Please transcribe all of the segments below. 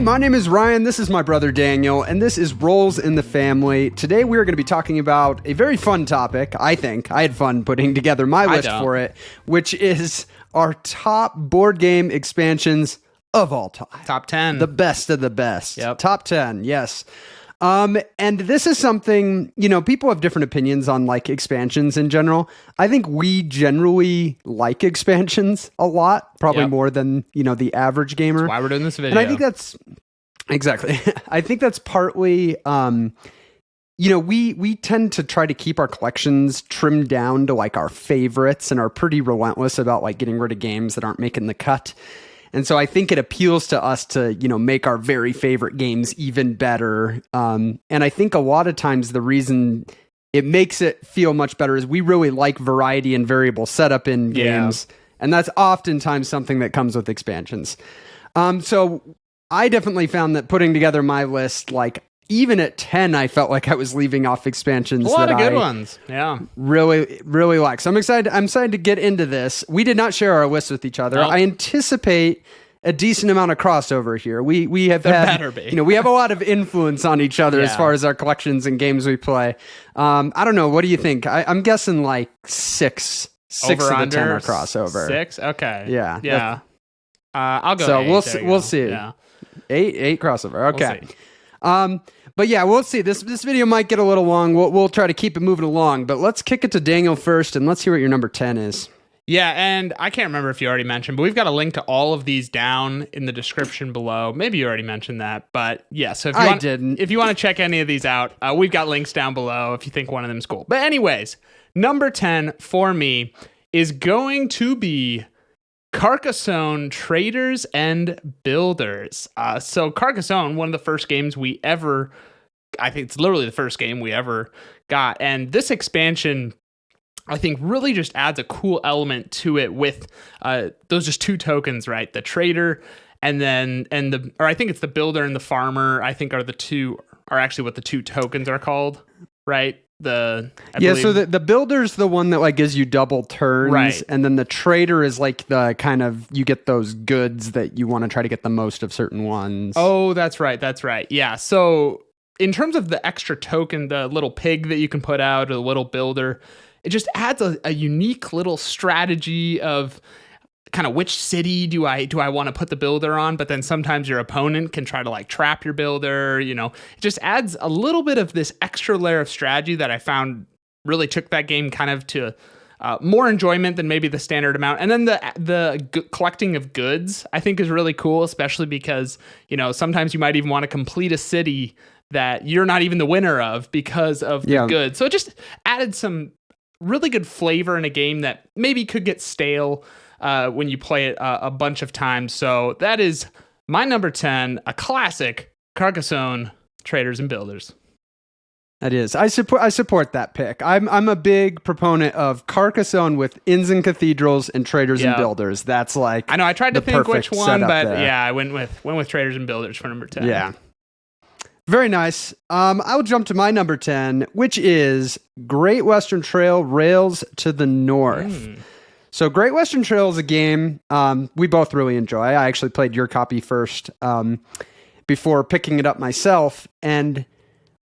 my name is Ryan. This is my brother Daniel, and this is Roles in the Family. Today we are going to be talking about a very fun topic, I think. I had fun putting together my list for it, which is our top board game expansions of all time. Top 10. The best of the best. Yep. Top 10, yes. And this is something, people have different opinions on like expansions in general. I think we generally like expansions a lot, probably more than, the average gamer. That's why we're doing this video. And I think that's exactly. I think that's partly, we tend to try to keep our collections trimmed down to like our favorites and are pretty relentless about like getting rid of games that aren't making the cut. And so I think it appeals to us to, make our very favorite games even better. And I think a lot of times the reason it makes it feel much better is we really like variety and variable setup in games. And that's oftentimes something that comes with expansions. So I definitely found that putting together my list, like even at 10, I felt like I was leaving off expansions. A lot of good ones. Yeah. Really, really like. So I'm excited to get into this. We did not share our list with each other. Nope. I anticipate a decent amount of crossover here. We have better be. we have a lot of influence on each other as far as our collections and games we play. I don't know. What do you think? I'm guessing like six of the 10 are crossover. 6? Okay. Yeah. Yeah. I'll go. So 8. we'll see. Yeah. Eight crossover. Okay. We'll see. But yeah, we'll see. This video might get a little long. We'll try to keep it moving along. But let's kick it to Daniel first, and let's hear what your number 10 is. Yeah, and I can't remember if you already mentioned, but we've got a link to all of these down in the description below. Maybe you already mentioned that, but yeah. So if you want to check any of these out, we've got links down below if you think one of them is cool. But anyways, number 10 for me is going to be Carcassonne Traders and Builders. So Carcassonne, one of the first games we ever, I think it's literally the first game we ever got. And this expansion, I think, really just adds a cool element to it with those just two tokens, right? The trader and I think it's the builder and the farmer, I think are actually what the two tokens are called, right? So the builder's the one that like gives you double turns, right? And then the trader is like the kind of, you get those goods that you want to try to get the most of certain ones. Oh, that's right. Yeah. So in terms of the extra token, the little pig that you can put out, or the little builder, it just adds a unique little strategy of kind of which city do I want to put the builder on, but then sometimes your opponent can try to like trap your builder, it just adds a little bit of this extra layer of strategy that I found really took that game kind of to more enjoyment than maybe the standard amount. And then the collecting of goods, I think, is really cool, especially because, sometimes you might even want to complete a city that you're not even the winner of because of the goods. So it just added some really good flavor in a game that maybe could get stale when you play it a bunch of times. So that is my number 10, a classic, Carcassonne Traders and Builders. That is. I support that pick. I'm a big proponent of Carcassonne with inns and cathedrals and traders and builders. That's like, I know I tried to think which one, but there. I went with traders and builders for number 10. Yeah. Very nice. I will jump to my number 10, which is Great Western Trail Rails to the North. So Great Western Trail is a game we both really enjoy. I actually played your copy first before picking it up myself. And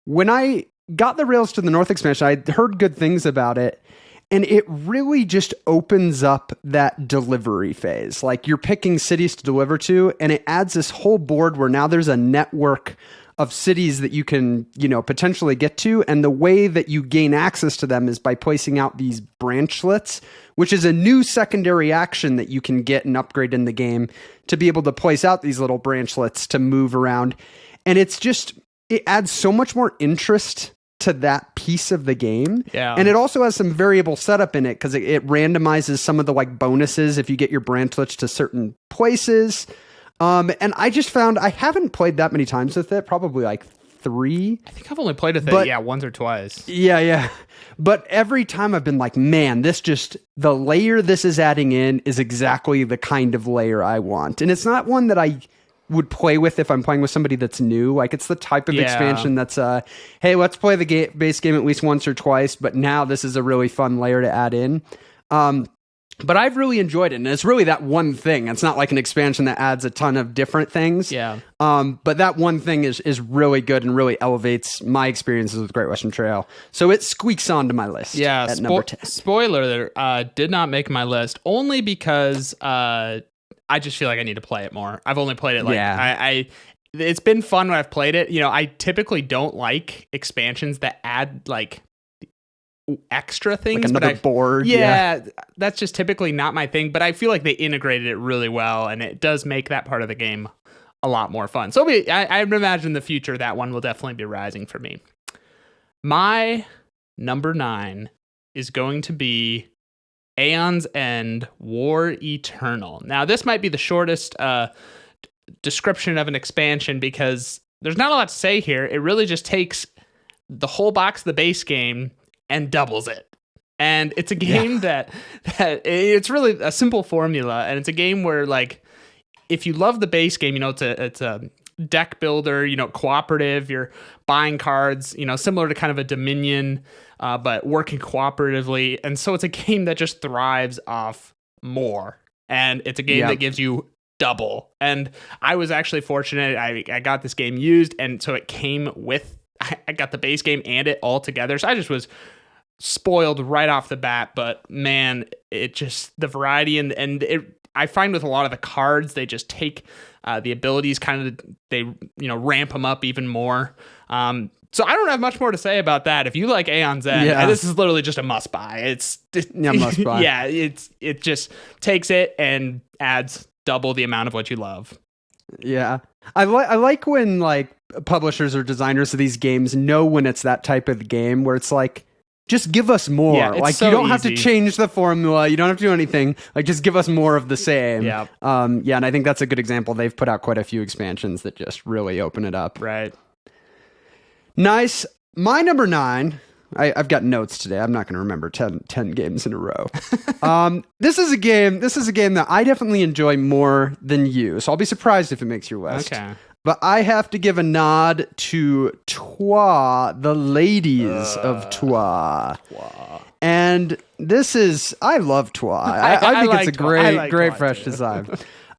when I got the Rails to the North expansion, I heard good things about it. And it really just opens up that delivery phase. Like you're picking cities to deliver to, and it adds this whole board where now there's a network of cities that you can, potentially get to. And the way that you gain access to them is by placing out these branchlets, which is a new secondary action that you can get and upgrade in the game to be able to place out these little branchlets to move around. And it adds so much more interest to that piece of the game. Yeah. And it also has some variable setup in it because it randomizes some of the like bonuses if you get your branchlets to certain places. And I just found I haven't played that many times with it, probably like 3. I think I've only played with it, once or twice. Yeah. But every time I've been like, man, the layer this is adding in is exactly the kind of layer I want. And it's not one that I would play with if I'm playing with somebody that's new. Like it's the type of expansion that's, hey, let's play the base game at least once or twice, but now this is a really fun layer to add in. But I've really enjoyed it, and it's really that one thing. It's not like an expansion that adds a ton of different things. Yeah. But that one thing is really good and really elevates my experiences with Great Western Trail. So it squeaks onto my list. Yeah. At number 10. Spoiler did not make my list only because I just feel like I need to play it more. I've only played it like it's been fun when I've played it. You know, I typically don't like expansions that add like extra things, like another board. Yeah, that's just typically not my thing, but I feel like they integrated it really well, and it does make that part of the game a lot more fun. So I imagine in the future that one will definitely be rising for me. My number 9 is going to be Aeon's End War Eternal. Now, this might be the shortest description of an expansion because there's not a lot to say here. It really just takes the whole box of the base game and doubles it. And it's a game that it's really a simple formula, and it's a game where, like, if you love the base game, you know, it's a deck builder, you know, cooperative, you're buying cards, you know, similar to kind of a Dominion, but working cooperatively. And so it's a game that just thrives off more. And it's a game that gives you double. And I was actually fortunate. I got this game used, and so it came with, I got the base game and it all together. So I just was spoiled right off the bat. But man, it just, the variety and it, I find with a lot of the cards, they just take the abilities kind of, they, you know, ramp them up even more. So I don't have much more to say about that. If you like Aeon's End, this is literally just a must buy. It's must buy. Yeah, it just takes it and adds double the amount of what you love. Yeah. I like when like publishers or designers of these games know when it's that type of game where it's like, just give us more. Yeah, like so you don't easy. have to change the formula. You don't have to do anything. Like just give us more of the same. Yeah. And I think that's a good example. They've put out quite a few expansions that just really open it up. Right. Nice. My number 9. I've got notes today. I'm not going to remember 10 games in a row. This is a game that I definitely enjoy more than you. So I'll be surprised if it makes your list. Okay. But I have to give a nod to Troyes, the ladies of Troyes. And this is, I love Troyes. I think it's a great fresh design.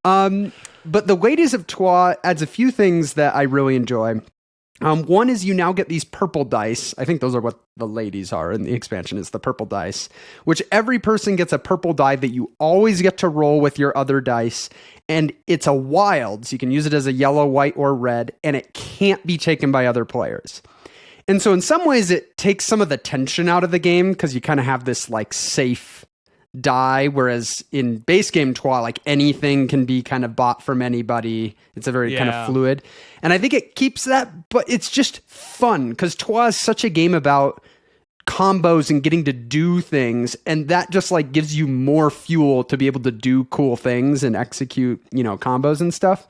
But the ladies of Troyes adds a few things that I really enjoy. One is you now get these purple dice. I think those are what the ladies are in the expansion, is the purple dice, which every person gets a purple die that you always get to roll with your other dice. And it's a wild, so you can use it as a yellow, white, or red, and it can't be taken by other players. And so in some ways it takes some of the tension out of the game because you kind of have this like safe die, whereas in base game Troyes, like anything can be kind of bought from anybody. It's a very kind of fluid. And I think it keeps that, but it's just fun because Troyes is such a game about combos and getting to do things, and that just like gives you more fuel to be able to do cool things and execute, you know, combos and stuff.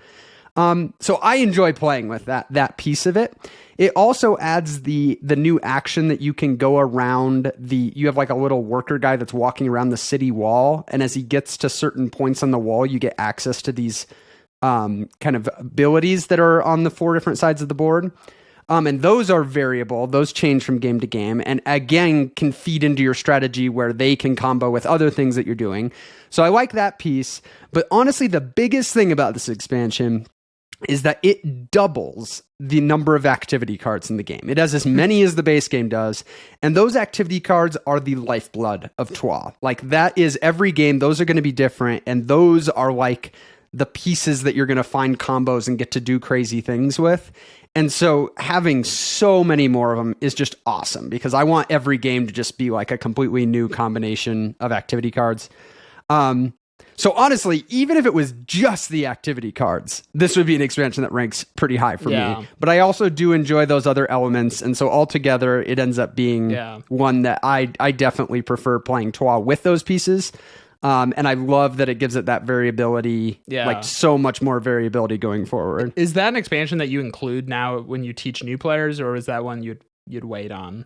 So I enjoy playing with that piece of it. It also adds the new action that you can go around you have like a little worker guy that's walking around the city wall, and as he gets to certain points on the wall, you get access to these kind of abilities that are on the 4 different sides of the board. And those are variable. Those change from game to game, and again can feed into your strategy where they can combo with other things that you're doing. So I like that piece. But honestly, the biggest thing about this expansion is that it doubles the number of activity cards in the game. It has as many as the base game does, and those activity cards are the lifeblood of Troyes. Like that is every game. Those are going to be different, and those are like the pieces that you're going to find combos and get to do crazy things with. And so having so many more of them is just awesome because I want every game to just be like a completely new combination of activity cards. So honestly, even if it was just the activity cards, this would be an expansion that ranks pretty high for me. But I also do enjoy those other elements. And so altogether, it ends up being one that I definitely prefer playing Troyes with those pieces. And I love that it gives it that variability, like so much more variability going forward. Is that an expansion that you include now when you teach new players, or is that one you'd wait on?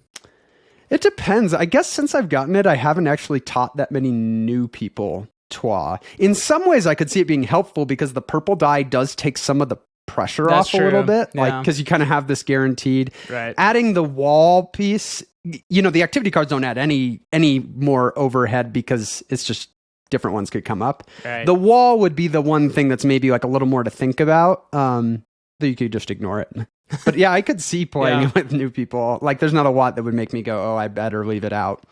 It depends. I guess since I've gotten it, I haven't actually taught that many new people Troyes. In some ways, I could see it being helpful because the purple die does take some of the pressure off a little bit, like because you kind of have this guaranteed. Right. Adding the wall piece, you know, the activity cards don't add any more overhead because it's just different ones could come up. Right. The wall would be the one thing that's maybe like a little more to think about. That you could just ignore it. But yeah, I could see playing with new people. Like, there's not a lot that would make me go, "Oh, I better leave it out."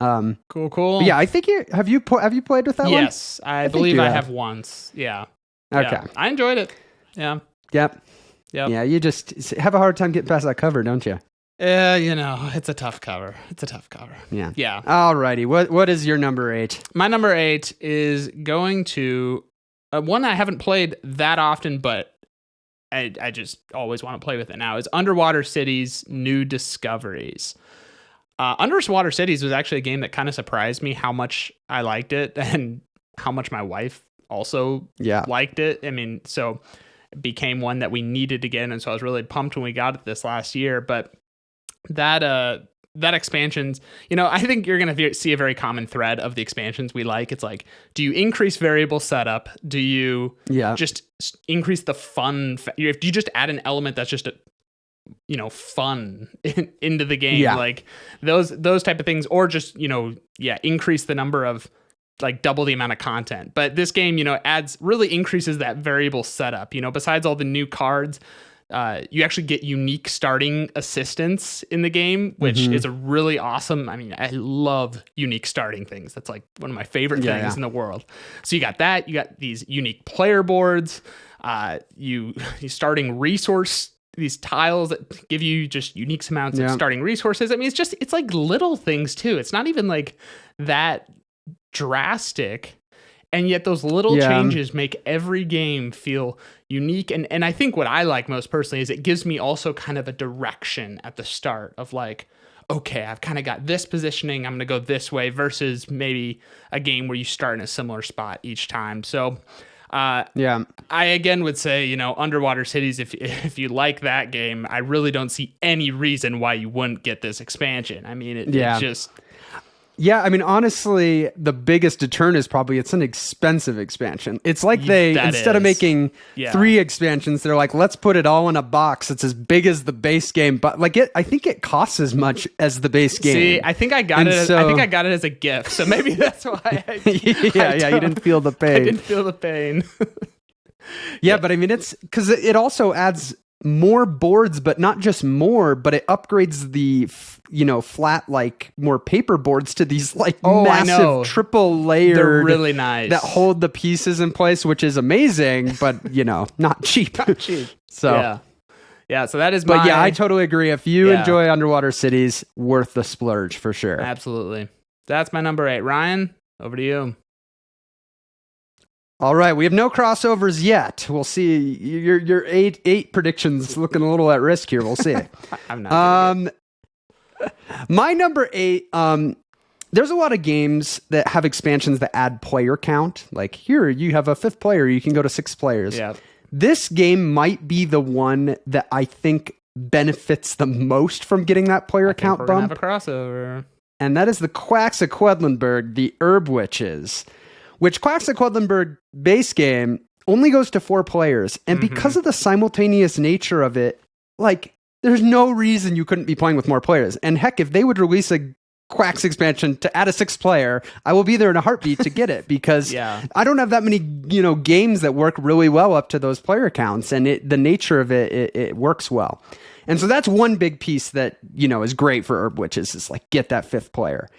Cool. But yeah, I think have you played with that one? Yes, I believe I have once. Yeah. Okay. Yeah. I enjoyed it. Yeah. Yep. Yeah, you just have a hard time getting past that cover, don't you? It's a tough cover. Yeah. Yeah. Alrighty. What is your number 8? My number 8 is going to one I haven't played that often, but I just always want to play with it now. Is Underwater Cities: New Discoveries. Underwater Cities was actually a game that kind of surprised me how much I liked it and how much my wife also liked it. I mean, so it became one that we needed again, and so I was really pumped when we got it this last year. But that expansions, I think you're going to see a very common thread of the expansions we like. It's like, do you increase variable setup? Do you just increase the fun? If you just add an element that's just fun into the game, like those type of things, or just, increase the number of, like, double the amount of content. But this game, really increases that variable setup. Besides all the new cards, you actually get unique starting assistants in the game, which is a really awesome. I mean, I love unique starting things. That's like one of my favorite things in the world. So you got that. You got these unique player boards. You starting resource, these tiles that give you just unique amounts of starting resources. I mean, it's like little things too. It's not even like that drastic. And yet those little changes make every game feel unique. And I think what I like most personally is it gives me also kind of a direction at the start of, like, okay, I've kind of got this positioning, I'm going to go this way, versus maybe a game where you start in a similar spot each time. So I again would say, Underwater Cities, if you like that game, I really don't see any reason why you wouldn't get this expansion. I mean, it just... Yeah, I mean, honestly, the biggest deterrent is probably it's an expensive expansion. It's like instead of making 3 expansions, they're like, let's put it all in a box. It's as big as the base game, but I think it costs as much as the base game. See, I think I got it. I think I got it as a gift, so maybe that's why. You didn't feel the pain. I didn't feel the pain. But I mean, it's because it also adds more boards, but not just more, but it upgrades the flat, like, more paper boards to these, like, massive triple layered. They're really nice that hold the pieces in place, which is amazing, but not cheap. Not cheap. So so that is. But I totally agree. If you enjoy Underwater Cities, worth the splurge for sure. Absolutely. That's my number 8. Ryan, over to you. All right, we have no crossovers yet. We'll see. Your eight predictions looking a little at risk here. We'll see. I'm not. My number 8. There's a lot of games that have expansions that add player count. Like, here, you have a 5th player. You can go to 6 players. Yeah. This game might be the one that I think benefits the most from getting that player count we're bump. Have a crossover. And that is the Quacks of Quedlinburg, the Herb Witches. Which Quacks of Quedlinburg base game only goes to 4 players. And because of the simultaneous nature of it, like, there's no reason you couldn't be playing with more players. And heck, if they would release a Quacks expansion to add a 6th player, I will be there in a heartbeat to get it, because I don't have that many, games that work really well up to those player counts. And the nature of it works well. And so that's one big piece that, is great for Herb Witches, is like, get that 5th player.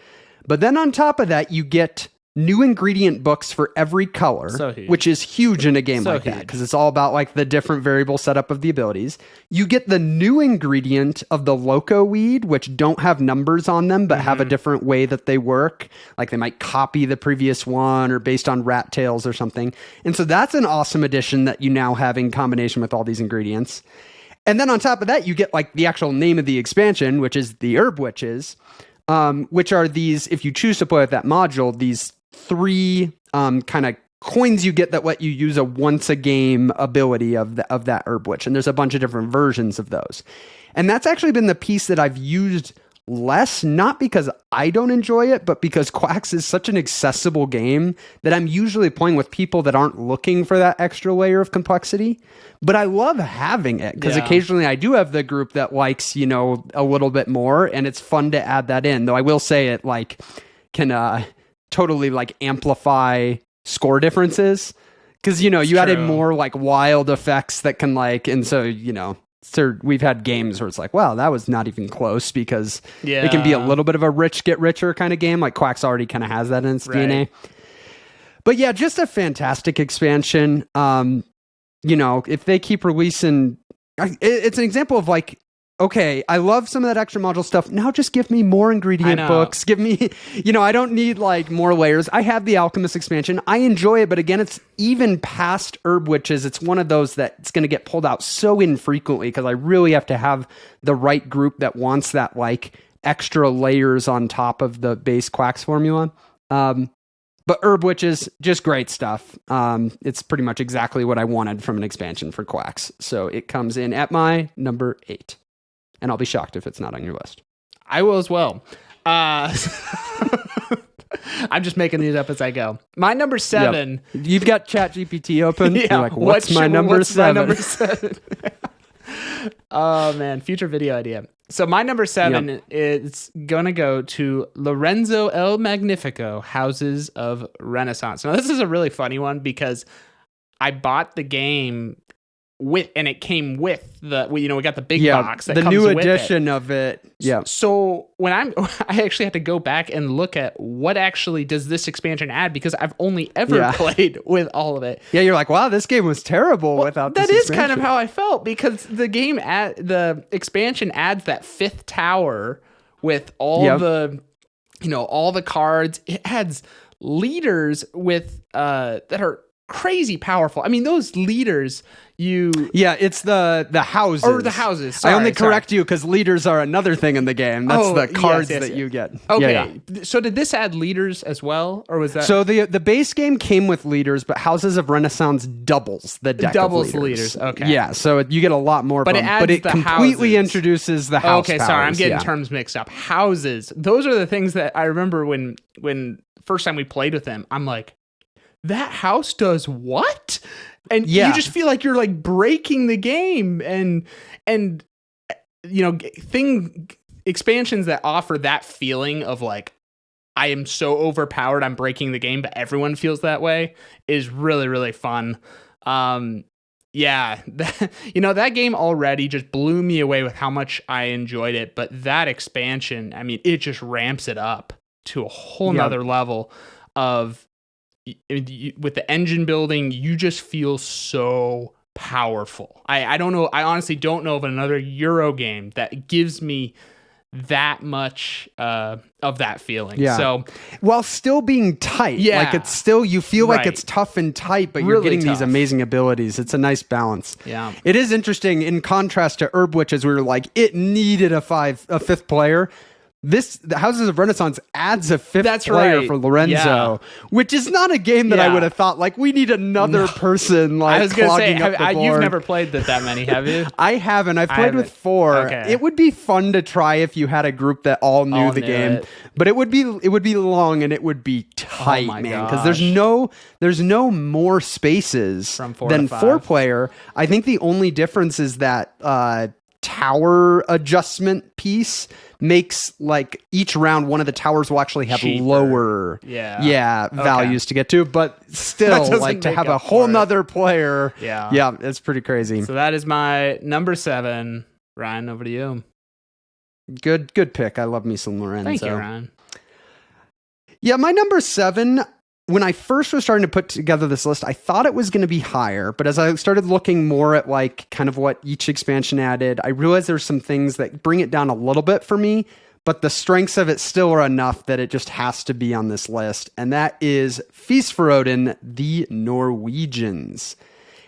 But then on top of that, you get new ingredient books for every color, which is huge in a game like that, because it's all about, like, the different variable setup of the abilities. You get the new ingredient of the Loco Weed, which don't have numbers on them, but have a different way that they work. Like, they might copy the previous one, or based on rat tails or something. And so that's an awesome addition that you now have in combination with all these ingredients. And then on top of that, you get, like, the actual name of the expansion, which is the Herb Witches, which are these, if you choose to play with that module, these 3 kind of coins you get that let you use a once a game ability of that Herb Witch. And there's a bunch of different versions of those. And that's actually been the piece that I've used less, not because I don't enjoy it, but because Quacks is such an accessible game that I'm usually playing with people that aren't looking for that extra layer of complexity. But I love having it, because occasionally I do have the group that likes, a little bit more, and it's fun to add that in. Though I will say it, like, can totally like amplify score differences. Because, you added more like wild effects that can like, and so, so we've had games where it's like, wow, that was not even close because it can be a little bit of a rich get richer kind of game. Like Quacks already kind of has that in its DNA. But yeah, just a fantastic expansion. If they keep releasing, it's an example of like, okay, I love some of that extra module stuff. Now just give me more ingredient books. Give me, I don't need like more layers. I have the Alchemist expansion. I enjoy it, but again, it's even past Herb Witches. It's one of those that it's going to get pulled out so infrequently because I really have to have the right group that wants that like extra layers on top of the base Quacks formula. But Herb Witches, just great stuff. It's pretty much exactly what I wanted from an expansion for Quacks. So it comes in at my number 8. And I'll be shocked if it's not on your list. I will as well. I'm just making these up as I go. My number 7. Yep. You've got ChatGPT open. You're like, what's my number 7? My number 7? Oh, man. Future video idea. So my number 7 is going to go to Lorenzo El Magnifico, Houses of Renaissance. Now, this is a really funny one because I bought the game and it came with we got the big box that the comes new with edition of it. Yeah. So when I actually had to go back and look at what actually does this expansion add because I've only ever played with all of it. Yeah, you're like, wow, this game was terrible without this. That is kind of how I felt because the game the expansion adds that 5th tower with all the all the cards. It adds leaders with that are crazy powerful. I mean, those leaders it's the houses. Or the houses. Sorry, I only correct you because leaders are another thing in the game. That's the cards that you get. Okay. So did this add leaders as well? Or was that... So the base game came with leaders, but Houses of Renaissance doubles the deck of leaders. Okay. Yeah, so you get a lot more. But it completely introduces the house powers. Sorry, I'm getting terms mixed up. Houses. Those are the things that I remember when first time we played with them. I'm like, that house does what? And you just feel like you're like breaking the game and expansions that offer that feeling of like, I am so overpowered, I'm breaking the game, but everyone feels that way is really, really fun. That game already just blew me away with how much I enjoyed it. But that expansion, I mean, it just ramps it up to a whole nother level of, with the engine building, you just feel so powerful. I don't know. I honestly don't know of another Euro game that gives me that much of that feeling. Yeah. So while still being tight, like it's still, you feel like it's tough and tight, but you're really getting these amazing abilities. It's a nice balance. Yeah. It is interesting in contrast to Herb Witches, we were like, it needed a 5th player. The Houses of Renaissance adds a 5th player for Lorenzo, which is not a game that I would have thought, like, we need another person, like, I was gonna say, you've never played that many, have you? I haven't. I've played with 4. Okay. It would be fun to try if you had a group that all knew the game, but it would be long and it would be tight, man, because there's no more spaces than 4-player. I think the only difference is that tower adjustment piece makes like each round one of the towers will actually have lower values to get to, but still like to have a whole nother player. It's pretty crazy. So that is my number 7. Ryan, over to you. Good pick. I love me some Lorenzo. Thank you, Ryan. Yeah, my number 7, when I first was starting to put together this list, I thought it was going to be higher, but as I started looking more at like kind of what each expansion added, I realized there's some things that bring it down a little bit for me, but the strengths of it still are enough that it just has to be on this list. And that is Feast for Odin, the Norwegians.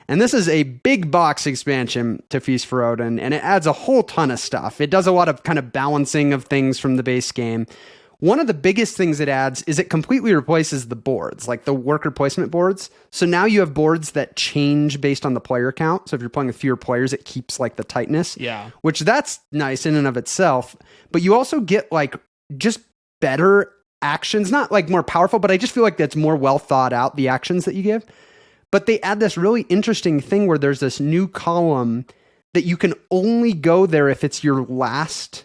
And this is a big box expansion to Feast for Odin, and it adds a whole ton of stuff. It does a lot of kind of balancing of things from the base game. One of the biggest things it adds is it completely replaces the boards, like the worker placement boards. So now you have boards that change based on the player count. So if you're playing with fewer players, it keeps like the tightness. Yeah. Which that's nice in and of itself. But you also get like just better actions, not like more powerful, but I just feel like that's more well thought out, the actions that you give. But they add this really interesting thing where there's this new column that you can only go there if it's your last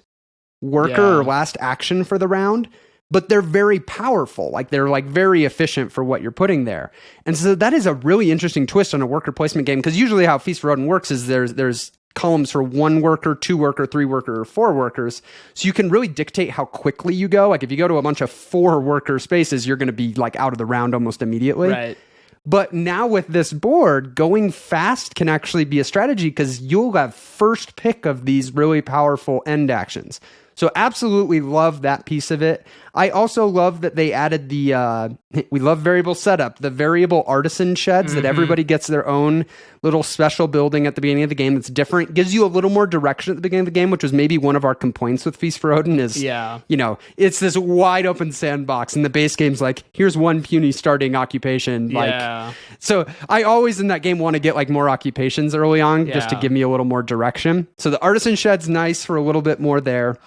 worker or last action for the round, but they're very powerful. Like they're like very efficient for what you're putting there. And so that is a really interesting twist on a worker placement game, because usually how Feast for Odin works is there's columns for 1 worker, 2 worker, 3 worker, or 4 workers. So you can really dictate how quickly you go. Like if you go to a bunch of 4 worker spaces, you're going to be like out of the round almost immediately. Right. But now with this board, going fast can actually be a strategy, because you'll have first pick of these really powerful end actions. So absolutely love that piece of it. I also love that they added the, we love variable setup, the variable artisan sheds, that everybody gets their own little special building at the beginning of the game that's different. Gives you a little more direction at the beginning of the game, which was maybe one of our complaints with Feast for Odin is, you know, it's this wide open sandbox and the base game's like, here's one puny starting occupation. Like, so I always in that game want to get like more occupations early on just to give me a little more direction. So the artisan shed's nice for a little bit more there.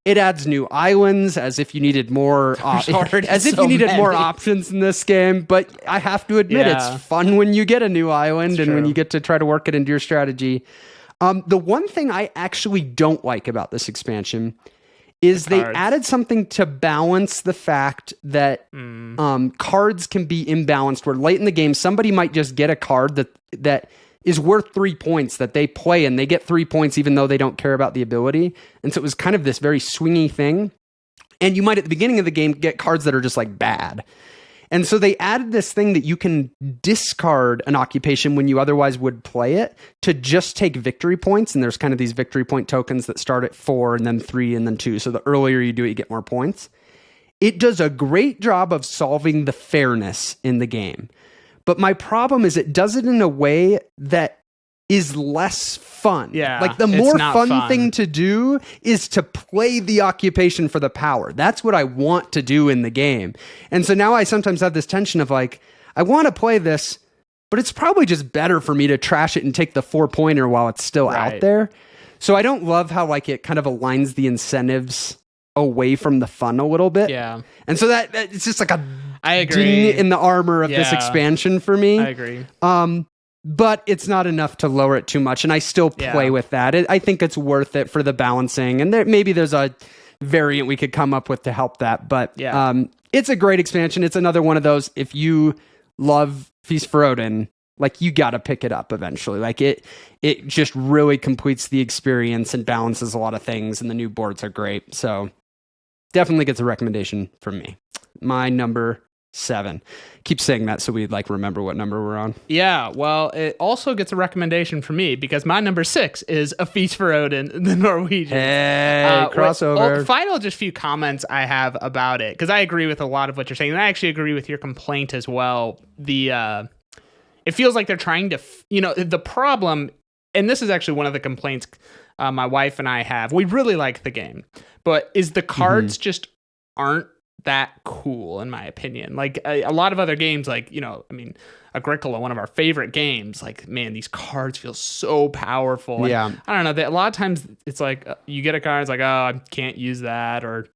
It adds new islands, as if you needed more, more options in this game. But I have to admit, it's fun when you get a new island and when you get to try to work it into your strategy. The one thing I actually don't like about this expansion is they added something to balance the fact that cards can be imbalanced, where late in the game somebody might just get a card that is worth 3 points that they play, and they get 3 points even though they don't care about the ability. And so it was kind of this very swingy thing. And you might at the beginning of the game get cards that are just like bad. And so they added this thing that you can discard an occupation when you otherwise would play it to just take victory points. And there's kind of these victory point tokens that start at 4 and then 3 and then 2. So the earlier you do it, you get more points. It does a great job of solving the fairness in the game. But my problem is it does it in a way that is less fun. Yeah, like the more fun thing to do is to play the occupation for the power. That's what I want to do in the game. And so now I sometimes have this tension of like, I want to play this, but it's probably just better for me to trash it and take the 4-pointer while it's still out there. So I don't love how like it kind of aligns the incentives away from the fun a little bit. Yeah. And so that it's just like a I agree. ding in the armor of this expansion for me. I agree. But it's not enough to lower it too much, and I still play with that. I think it's worth it for the balancing, and maybe there's a variant we could come up with to help that. But it's a great expansion. It's another one of those, if you love Feast for Odin, like you got to pick it up eventually. Like it just really completes the experience and balances a lot of things, and the new boards are great. So definitely gets a recommendation from me. My number 7. Keep saying that so we like remember what number we're on. Yeah, well, it also gets a recommendation from me because my number 6 is A Feast for Odin, the Norwegian. Hey, crossover. Final just few comments I have about it, because I agree with a lot of what you're saying, and I actually agree with your complaint as well. It feels like they're trying to, the problem, and this is actually one of the complaints my wife and I have. We really like the game, but is the cards just aren't that cool, in my opinion. Like a lot of other games, like, Agricola, one of our favorite games, like, man, these cards feel so powerful. And I don't know, a lot of times it's like you get a card, it's like, oh, I can't use that, or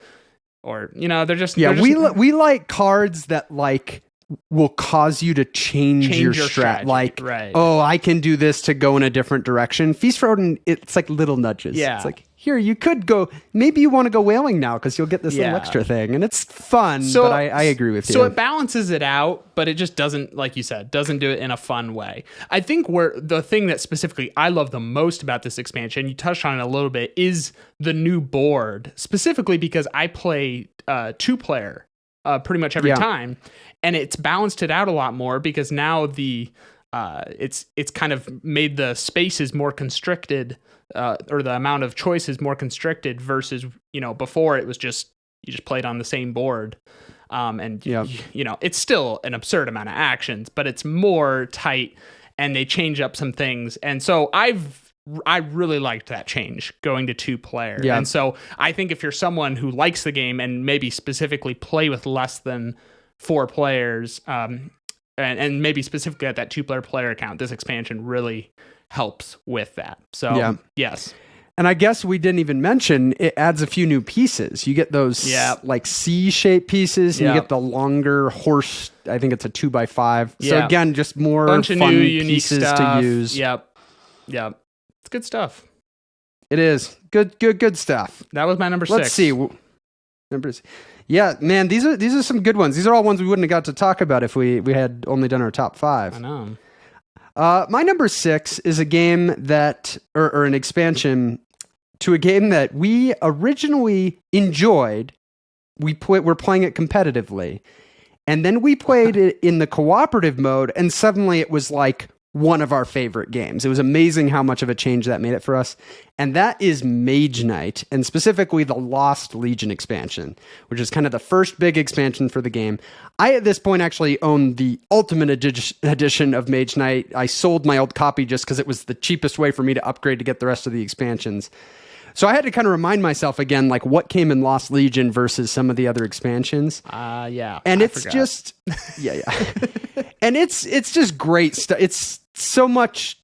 they're just we like cards that like will cause you to change your strat. Like, oh, I can do this to go in a different direction. Feast for Odin, it's like little nudges. It's like, here, you could go, maybe you want to go whaling now because you'll get this little extra thing. And it's fun, but I agree with you. So it balances it out, but it just doesn't, like you said, doesn't do it in a fun way. I think the thing that specifically I love the most about this expansion, you touched on it a little bit, is the new board. Specifically because I play 2-player pretty much every time. And it's balanced it out a lot more because now it's kind of made the spaces more constricted, or the amount of choices more constricted versus, before it was just, you just played on the same board. It's still an absurd amount of actions, but it's more tight and they change up some things. And so I really liked that change going to 2-player. Yeah. And so I think if you're someone who likes the game and maybe specifically play with less than 4 players, and maybe specifically at that 2-player player account, this expansion really helps with that. So yes. And I guess we didn't even mention, it adds a few new pieces. You get those like C-shaped pieces, and you get the longer horse. I think it's a 2x5. So again, just more bunch of fun new, unique pieces stuff to use. Yep. It's good stuff. It is good stuff. That was my number 6. Let's see. Yeah, man, these are some good ones. These are all ones we wouldn't have got to talk about if we had only done our top 5. I know. My number 6 is a game that, or an expansion to a game that we originally enjoyed. We're playing it competitively, and then we played it in the cooperative mode, and suddenly it was like one of our favorite games. It was amazing how much of a change that made it for us. And that is Mage Knight, and specifically the Lost Legion expansion, which is kind of the first big expansion for the game. I, at this point, actually own the Ultimate Edition of Mage Knight. I sold my old copy just because it was the cheapest way for me to upgrade to get the rest of the expansions. So I had to kind of remind myself again, like what came in Lost Legion versus some of the other expansions. Yeah. And it's just, yeah. And it's just great stuff. It's so much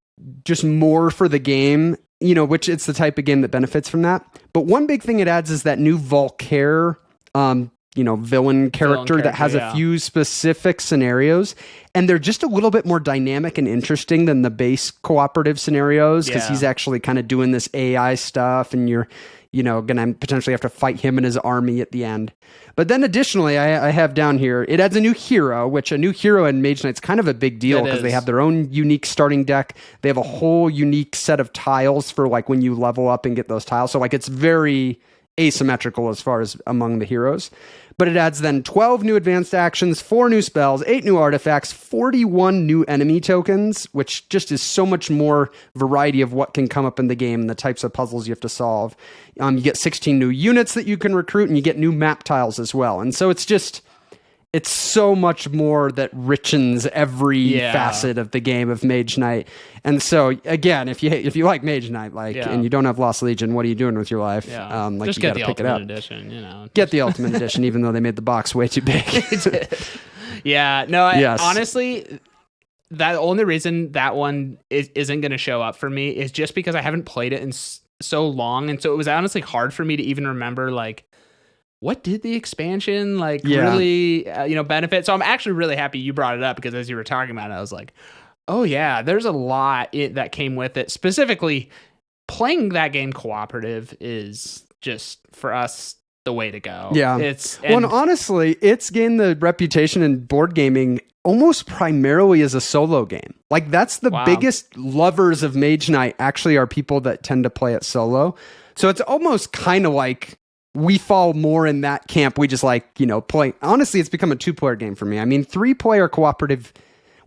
just more for the game, which it's the type of game that benefits from that. But one big thing it adds is that new Volkare, villain character that has a few specific scenarios, and they're just a little bit more dynamic and interesting than the base cooperative scenarios, because he's actually kind of doing this AI stuff, and you're gonna potentially have to fight him and his army at the end. But then additionally, I have down here, it adds a new hero, which a new hero in Mage Knight's kind of a big deal because they have their own unique starting deck. They have a whole unique set of tiles for like when you level up and get those tiles. So like it's very asymmetrical as far as among the heroes. But it adds then 12 new advanced actions, 4 new spells, 8 new artifacts, 41 new enemy tokens, which just is so much more variety of what can come up in the game and the types of puzzles you have to solve. You get 16 new units that you can recruit, and you get new map tiles as well. And so it's so much more that richens every facet of the game of Mage Knight. And so again, if you like Mage Knight, and you don't have Lost Legion, what are you doing with your life? Yeah. Just get the Ultimate Edition, Get the Ultimate Edition, even though they made the box way too big. Yeah. No, honestly, the only reason that one isn't going to show up for me is just because I haven't played it in so long. And so it was honestly hard for me to even remember, what did the expansion really benefit? So I'm actually really happy you brought it up, because as you were talking about it, I was like, oh yeah, there's a lot that came with it. Specifically, playing that game cooperative is just, for us, the way to go. Yeah. And honestly, it's gained the reputation in board gaming almost primarily as a solo game. Like that's the biggest lovers of Mage Knight actually are people that tend to play it solo. So it's almost kind of like we fall more in that camp. We just play. Honestly, it's become a 2-player game for me. I mean, 3-player cooperative,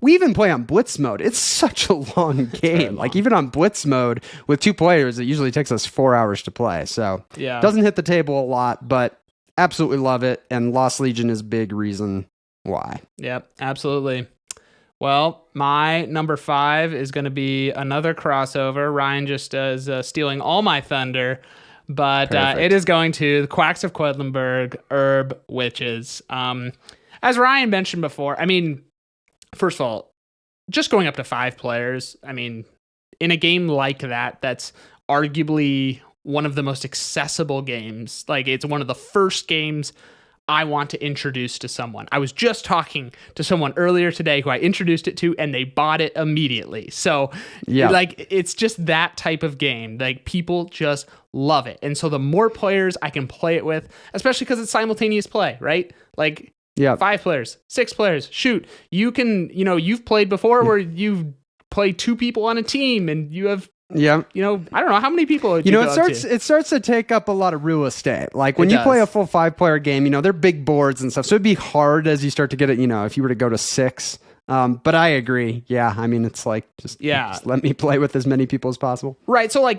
we even play on Blitz mode. It's such a long game. Like even on Blitz mode with 2 players, it usually takes us 4 hours to play. So it doesn't hit the table a lot, but absolutely love it. And Lost Legion is a big reason why. Yep, absolutely. Well, my number 5 is going to be another crossover. Ryan just is stealing all my thunder. But it is going to the Quacks of Quedlinburg Herb Witches. As Ryan mentioned before, I mean, first of all, just going up to 5 players, I mean, in a game like that, that's arguably one of the most accessible games. Like, it's one of the first games I want to introduce to someone. I was just talking to someone earlier today who I introduced it to, and they bought it immediately. So it's just that type of game. Like, people just love it. And so the more players I can play it with, especially because it's simultaneous play, right? Like 5 players, 6 players, shoot, you can, you've played before where you've played 2 people on a team and you have, I don't know how many people. It starts to take up a lot of real estate. Like when you play a full 5-player game, they're big boards and stuff. So it'd be hard as you start to get it. If you were to go to 6. But I agree. Yeah, I mean, it's like just let me play with as many people as possible. Right. So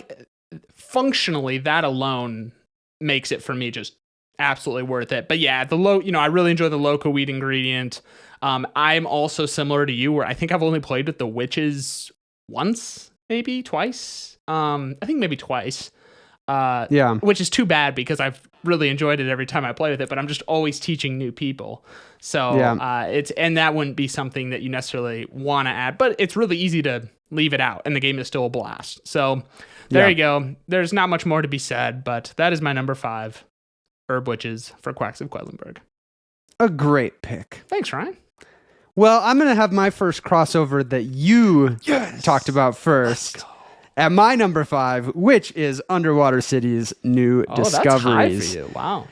functionally, that alone makes it for me just absolutely worth it. But yeah, I really enjoy the local wheat ingredient. I'm also similar to you, where I think I've only played with the witches once. Maybe twice. I think maybe twice. Which is too bad because I've really enjoyed it every time I play with it, but I'm just always teaching new people. So and that wouldn't be something that you necessarily want to add, but it's really easy to leave it out and the game is still a blast. So there you go. There's not much more to be said, but that is my number 5, Herb Witches for Quacks of Quedlinburg. A great pick. Thanks, Ryan. Well, I'm going to have my first crossover that you talked about first. At my number 5, which is Underwater City's New Discoveries. That's high for you. Wow.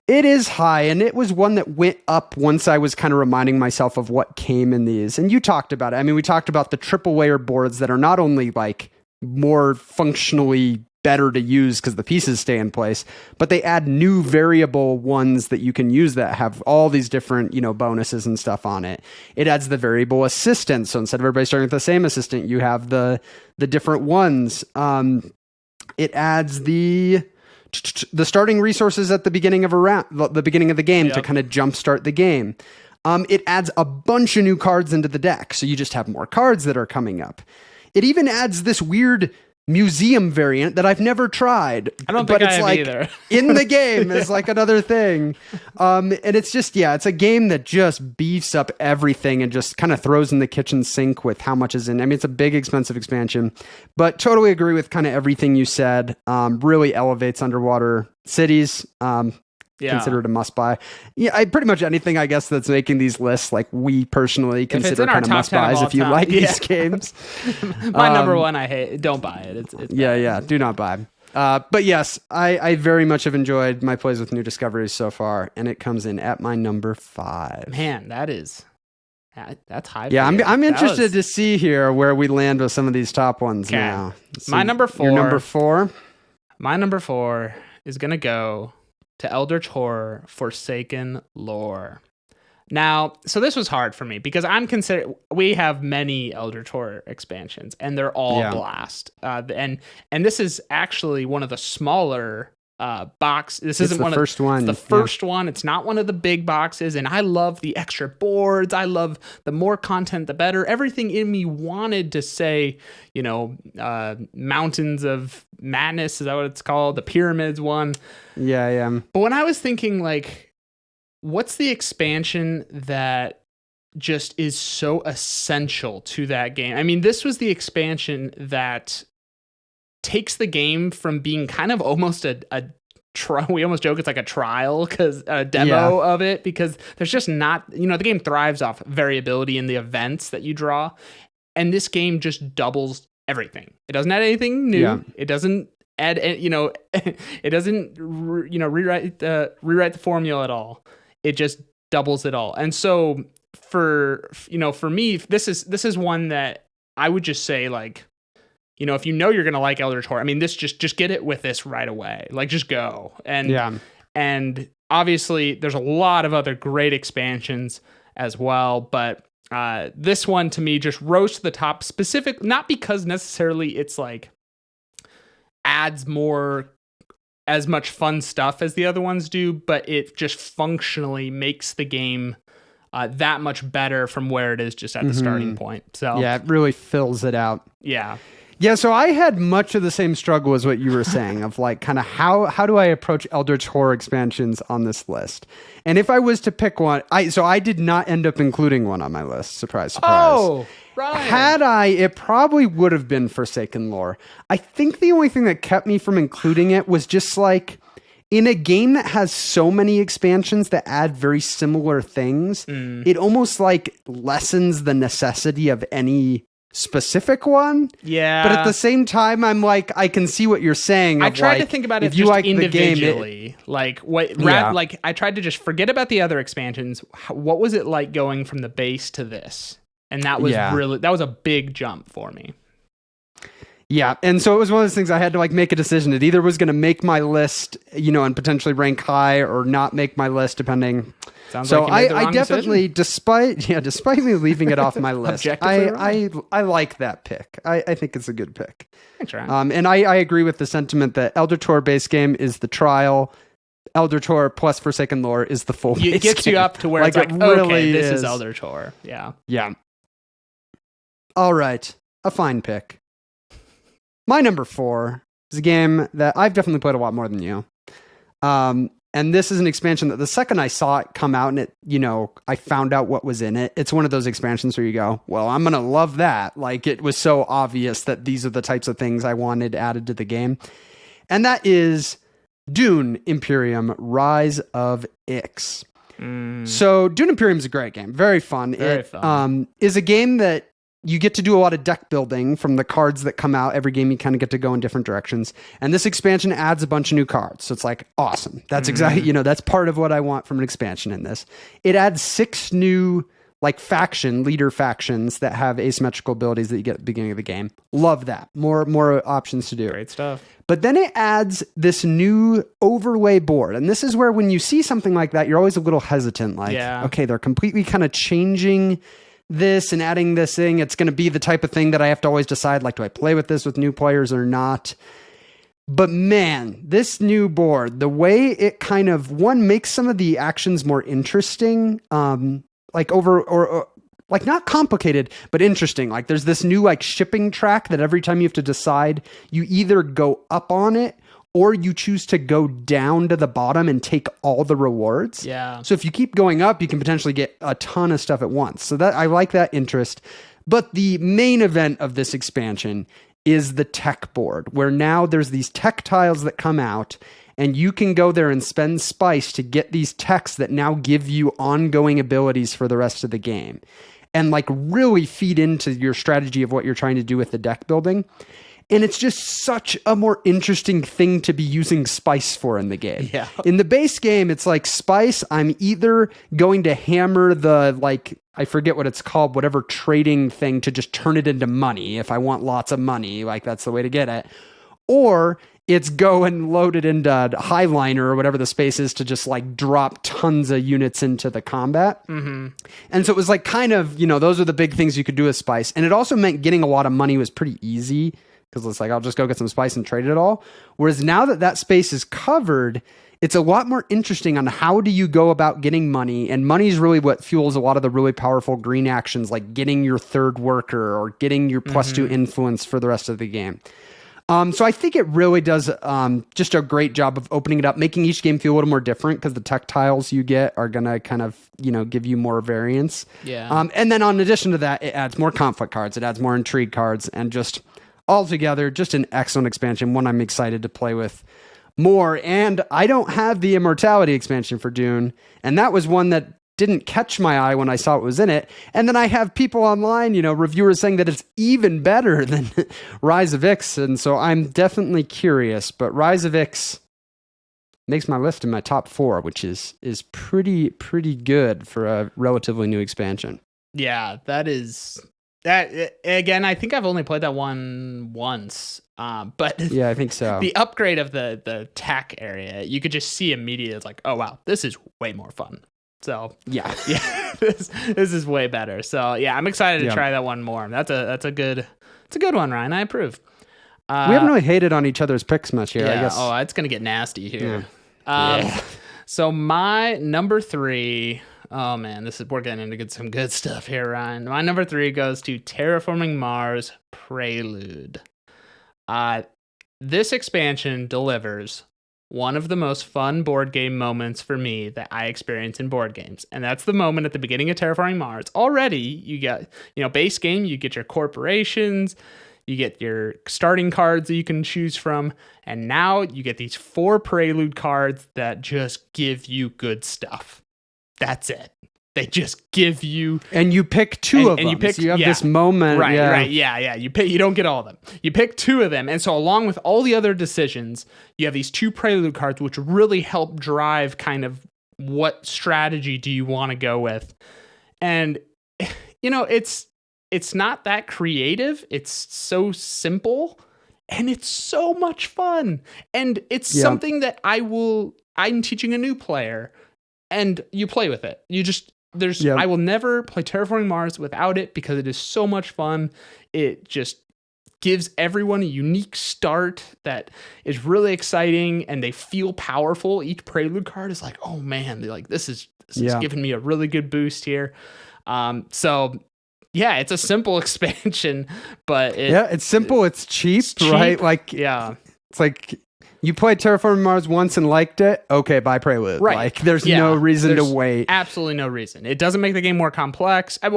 It is high, and it was one that went up once I was kind of reminding myself of what came in these. And you talked about it. I mean, we talked about the triple layer boards that are not only like more functionally better to use because the pieces stay in place, but they add new variable ones that you can use that have all these different, bonuses and stuff on it. It adds the variable assistant. So instead of everybody starting with the same assistant, you have the different ones. It adds the starting resources at the beginning of the beginning of the game to kind of jumpstart the game. It adds a bunch of new cards into the deck, so you just have more cards that are coming up. It even adds this weird museum variant that I've never tried. I don't think I have either. In the game is like another thing. And it's just, it's a game that just beefs up everything and just kind of throws in the kitchen sink with how much is in. I mean, it's a big, expensive expansion, but totally agree with kind of everything you said. Really elevates underwater cities. Considered a must buy. Yeah, pretty much anything, I guess, that's making these lists, like we personally consider kind of must buys if you like these games. My number one, I hate. Don't buy it. It's bad. Do not buy. But yes, I very much have enjoyed my plays with New Discoveries so far, and it comes in at my number 5. Man, that's high. Yeah, I'm interested to see here where we land with some of these top ones now. So my number 4. Your number 4? My number 4 is gonna go to Eldritch Horror Forsaken Lore. Now, so this was hard for me because we have many Eldritch Horror expansions and they're all blast. And this is actually one of the smaller box. This isn't the first one. It's the first one. It's not one of the big boxes. And I love the extra boards. I love the more content, the better. Everything in me wanted to say, Mountains of Madness. Is that what it's called? The Pyramids one. Yeah. But when I was thinking, like, what's the expansion that just is so essential to that game? I mean, this was the expansion that takes the game from being kind of almost a we almost joke it's like a trial because a demo of it, because there's just not, the game thrives off variability in the events that you draw. And this game just doubles everything. It doesn't add anything new. Yeah. It doesn't add, it doesn't, rewrite the formula at all. It just doubles it all. And so for me, this is one that I would just say, like, if you're going to like Eldritch Horror, I mean, this just get it with this right away. Like, just go. And obviously there's a lot of other great expansions as well, but this one to me just rose to the top, not because necessarily it's like adds as much fun stuff as the other ones do, but it just functionally makes the game that much better from where it is just at the starting point. So yeah, it really fills it out. Yeah, so I had much of the same struggle as what you were saying of like kind of how do I approach Eldritch Horror expansions on this list? And if I was to pick one, I did not end up including one on my list. Surprise, surprise. Oh, right. Had I, it probably would have been Forsaken Lore. I think the only thing that kept me from including it was just like, in a game that has so many expansions that add very similar things, it almost like lessens the necessity of any specific one. Yeah. But at the same time, I'm like, I can see what you're saying. I tried to think about it just like individually. I tried to just forget about the other expansions. What was it like going from the base to this? And that was that was a big jump for me. Yeah, and so it was one of those things I had to like make a decision. It either was going to make my list, and potentially rank high, or not make my list, depending. Sounds so like you made the I wrong definitely, decision. despite me leaving it off my list, Objectively I like that pick. I think it's a good pick. Thanks, Ryan. And I agree with the sentiment that Eldritch Horror base game is the trial. Eldritch Horror plus Forsaken Lore is the full. It gets you up to where it's like, okay, this is Eldritch Horror. Yeah. Yeah. All right, a fine pick. My number 4 is a game that I've definitely played a lot more than you. And this is an expansion that the second I saw it come out and it, I found out what was in it. It's one of those expansions where you go, well, I'm going to love that. Like, it was so obvious that these are the types of things I wanted added to the game. And that is Dune Imperium Rise of Ix. So Dune Imperium is a great game. Very fun. Very fun. Is a game that you get to do a lot of deck building from the cards that come out. Every game you kind of get to go in different directions. And this expansion adds a bunch of new cards. So it's like, awesome. That's exactly, that's part of what I want from an expansion in this. It adds 6 new like leader factions that have asymmetrical abilities that you get at the beginning of the game. Love that. More options to do. Great stuff. But then it adds this new overlay board. And this is where when you see something like that, you're always a little hesitant. Like, okay, they're completely kind of changing this and adding this thing. It's going to be the type of thing that I have to always decide, like, do I play with this with new players or not? But man, this new board, the way it kind of, one, makes some of the actions more interesting, like like not complicated, but interesting. Like there's this new like shipping track that every time you have to decide, you either go up on it or you choose to go down to the bottom and take all the rewards. Yeah. So if you keep going up, you can potentially get a ton of stuff at once. So that I like that interest. But the main event of this expansion is the tech board, where now there's these tech tiles that come out, and you can go there and spend spice to get these techs that now give you ongoing abilities for the rest of the game, and like really feed into your strategy of what you're trying to do with the deck building. And it's just such a more interesting thing to be using spice for in the game. Yeah. In the base game, it's like spice, I'm either going to hammer the, like, I forget what it's called, whatever trading thing to just turn it into money. If I want lots of money, like that's the way to get it. Or it's go and load it into Highliner or whatever the space is to just like drop tons of units into the combat. Mm-hmm. And so it was like kind of, those are the big things you could do with spice. And it also meant getting a lot of money was pretty easy, because it's like, I'll just go get some spice and trade it all. Whereas now that space is covered, it's a lot more interesting on how do you go about getting money. And money is really what fuels a lot of the really powerful green actions, like getting your third worker or getting your +2 influence for the rest of the game. So I think it really does just a great job of opening it up, making each game feel a little more different, because the tech tiles you get are going to kind of, give you more variance. Yeah. And then in addition to that, it adds more conflict cards. It adds more intrigue cards, and just altogether, just an excellent expansion, one I'm excited to play with more. And I don't have the Immortality expansion for Dune, and that was one that didn't catch my eye when I saw it was in it. And then I have people online, reviewers saying that it's even better than Rise of Ix, and so I'm definitely curious. But Rise of Ix makes my list in my top 4, which is pretty good for a relatively new expansion. Yeah, that again, I think I've only played that one once. But yeah, I think so. The upgrade of the tech area, you could just see immediately. It's like, oh wow, this is way more fun. So yeah, this is way better. So yeah, I'm excited to try that one more. That's a good one, Ryan. I approve. We haven't really hated on each other's picks much here, I guess. Oh, it's gonna get nasty here. So my number 3. Oh man, we're getting into some good stuff here, Ryan. My number 3 goes to Terraforming Mars Prelude. This expansion delivers one of the most fun board game moments for me that I experience in board games. And that's the moment at the beginning of Terraforming Mars. Already, you get, base game, you get your corporations, you get your starting cards that you can choose from, and now you get these 4 prelude cards that just give you good stuff. That's it. They just give you, and you pick 2 of them. You pick, so you have this moment, right? Yeah. You don't get all of them. You pick 2 of them, and so along with all the other decisions, you have these 2 prelude cards, which really help drive kind of what strategy do you want to go with. And it's not that creative. It's so simple, and it's so much fun. And it's something that I'm teaching a new player, and you play with it. I will never play Terraforming Mars without it, because it is so much fun. It just gives everyone a unique start that is really exciting, and they feel powerful. Each prelude card is like, oh man, they're like, this is giving me a really good boost here. So yeah, it's a simple expansion, but it's simple. It's cheap, right? Like, it's like, you played Terraforming Mars once and liked it. Okay, buy Prelude. Right. Like, there's no reason to wait. Absolutely no reason. It doesn't make the game more complex. I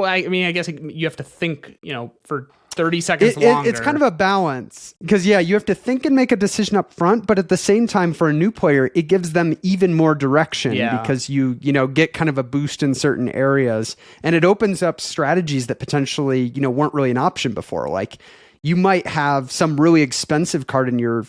guess you have to think, for 30 seconds longer. It's kind of a balance because, yeah, you have to think and make a decision up front, but at the same time, for a new player, it gives them even more direction because you get kind of a boost in certain areas, and it opens up strategies that potentially, weren't really an option before. Like, you might have some really expensive card in your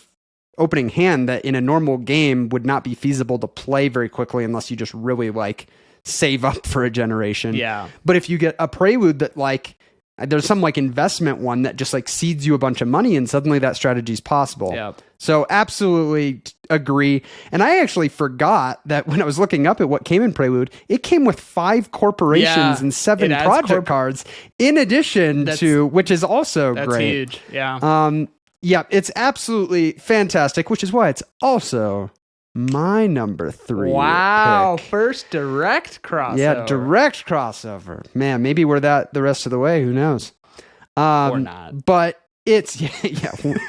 opening hand that in a normal game would not be feasible to play very quickly unless you just really like save up for a generation. Yeah. But if you get a Prelude that like there's some like investment one that just like seeds you a bunch of money and suddenly that strategy is possible. Yep. So absolutely agree. And I actually forgot that when I was looking up at what came in Prelude, it came with 5 corporations and 7 project cards in addition to, which is also that's great. Huge. Yeah. Yeah, it's absolutely fantastic, which is why it's also my number 3. Wow, pick. First direct crossover. Yeah, direct crossover. Man, maybe we're that the rest of the way. Who knows? Or not. But it's